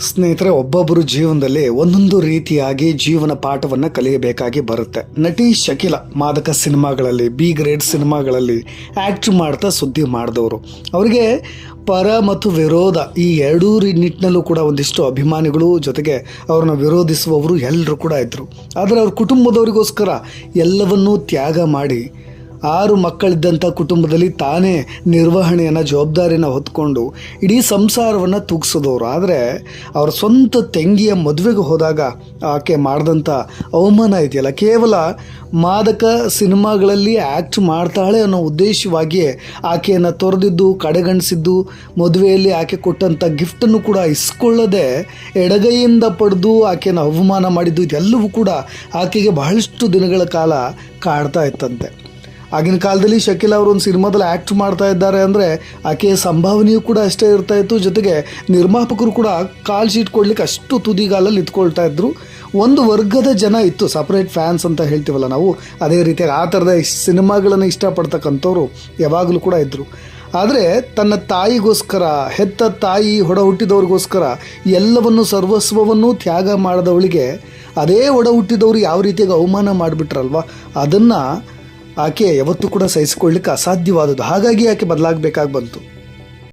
ಸ್ನೇಹಿತರೆ, ಒಬ್ಬೊಬ್ಬರು ಜೀವನದಲ್ಲಿ ಒಂದೊಂದು ರೀತಿಯಾಗಿ ಜೀವನ ಪಾಠವನ್ನು ಕಲಿಯಬೇಕಾಗಿ ಬರುತ್ತೆ. ನಟಿ ಶಕೀಲ ಮಾದಕ ಸಿನಿಮಾಗಳಲ್ಲಿ, ಬಿ ಗ್ರೇಡ್ ಸಿನಿಮಾಗಳಲ್ಲಿ ಆ್ಯಕ್ಟ್ ಮಾಡ್ತಾ ಸುದ್ದಿ ಮಾಡಿದವರು. ಅವರಿಗೆ ಪರ ಮತ್ತು ವಿರೋಧ ಈ ಎರಡೂ ನಿಟ್ಟಿನಲ್ಲೂ ಕೂಡ ಒಂದಿಷ್ಟು ಅಭಿಮಾನಿಗಳು, ಜೊತೆಗೆ ಅವ್ರನ್ನ ವಿರೋಧಿಸುವವರು ಎಲ್ಲರೂ ಕೂಡ ಇದ್ದರು. ಆದರೆ ಅವ್ರ ಕುಟುಂಬದವರಿಗೋಸ್ಕರ ಎಲ್ಲವನ್ನೂ ತ್ಯಾಗ ಮಾಡಿ 6 ಮಕ್ಕಳಿದ್ದಂಥ ಕುಟುಂಬದಲ್ಲಿ ತಾನೇ ನಿರ್ವಹಣೆಯನ್ನು, ಜವಾಬ್ದಾರಿಯನ್ನು ಹೊತ್ಕೊಂಡು ಇಡೀ ಸಂಸಾರವನ್ನು ತೂಗಿಸಿದವರು. ಆದರೆ ಅವರ ಸ್ವಂತ ತಂಗಿಯ ಮದುವೆಗೆ ಹೋದಾಗ ಆಕೆ ಮಾಡಿದಂಥ ಅವಮಾನ ಇದೆಯಲ್ಲ, ಕೇವಲ ಮಾದಕ ಸಿನಿಮಾಗಳಲ್ಲಿ ಆ್ಯಕ್ಟ್ ಮಾಡ್ತಾಳೆ ಅನ್ನೋ ಉದ್ದೇಶವಾಗಿಯೇ ಆಕೆಯನ್ನು ತೊರೆದಿದ್ದು, ಕಡೆಗಣಿಸಿದ್ದು, ಮದುವೆಯಲ್ಲಿ ಆಕೆ ಕೊಟ್ಟಂಥ ಗಿಫ್ಟನ್ನು ಕೂಡ ಇಸ್ಕೊಳ್ಳದೆ ಎಡಗೈಯಿಂದ ಪಡೆದು ಆಕೆಯನ್ನು ಅವಮಾನ ಮಾಡಿದ್ದು, ಇದೆಲ್ಲವೂ ಕೂಡ ಆಕೆಗೆ ಬಹಳಷ್ಟು ದಿನಗಳ ಕಾಲ ಕಾಡ್ತಾ ಇತ್ತಂತೆ. ಆಗಿನ ಕಾಲದಲ್ಲಿ ಶಕೀಲ ಅವರು ಒಂದು ಸಿನಿಮಾದಲ್ಲಿ ಆ್ಯಕ್ಟ್ ಮಾಡ್ತಾ ಇದ್ದಾರೆ ಅಂದರೆ ಆಕೆಯ ಸಂಭಾವನೆಯೂ ಕೂಡ ಅಷ್ಟೇ ಇರ್ತಾಯಿತ್ತು. ಜೊತೆಗೆ ನಿರ್ಮಾಪಕರು ಕೂಡ ಕಾಲ್ ಶೀಟ್ ಕೊಡಲಿಕ್ಕೆ ಅಷ್ಟು ತುದಿಗಾಲಲ್ಲಿ ಇಟ್ಕೊಳ್ತಾ ಇದ್ದರು. ಒಂದು ವರ್ಗದ ಜನ ಇತ್ತು, ಸಪ್ರೇಟ್ ಫ್ಯಾನ್ಸ್ ಅಂತ ಹೇಳ್ತೀವಲ್ಲ ನಾವು, ಅದೇ ರೀತಿಯಾಗಿ ಆ ಥರದ ಸಿನಿಮಾಗಳನ್ನು ಇಷ್ಟಪಡ್ತಕ್ಕಂಥವ್ರು ಯಾವಾಗಲೂ ಕೂಡ ಇದ್ದರು. ಆದರೆ ತನ್ನ ತಾಯಿಗೋಸ್ಕರ, ಹೆತ್ತ ತಾಯಿ ಒಡ ಹುಟ್ಟಿದವ್ರಿಗೋಸ್ಕರ ಎಲ್ಲವನ್ನು, ಸರ್ವಸ್ವವನ್ನು ತ್ಯಾಗ ಮಾಡಿದವಳಿಗೆ ಅದೇ ಒಡ ಹುಟ್ಟಿದವರು ಯಾವ ರೀತಿಯಾಗಿ ಅವಮಾನ ಮಾಡಿಬಿಟ್ರಲ್ವ, ಅದನ್ನು ಆಕೆ ಯಾವತ್ತೂ ಕೂಡ ಸಹಿಸಿಕೊಳ್ಳಲಿಕ್ಕೆ ಅಸಾಧ್ಯವಾದದ್ದು. ಹಾಗಾಗಿ ಆಕೆ ಬದಲಾಗಬೇಕಾಗಿ ಬಂತು.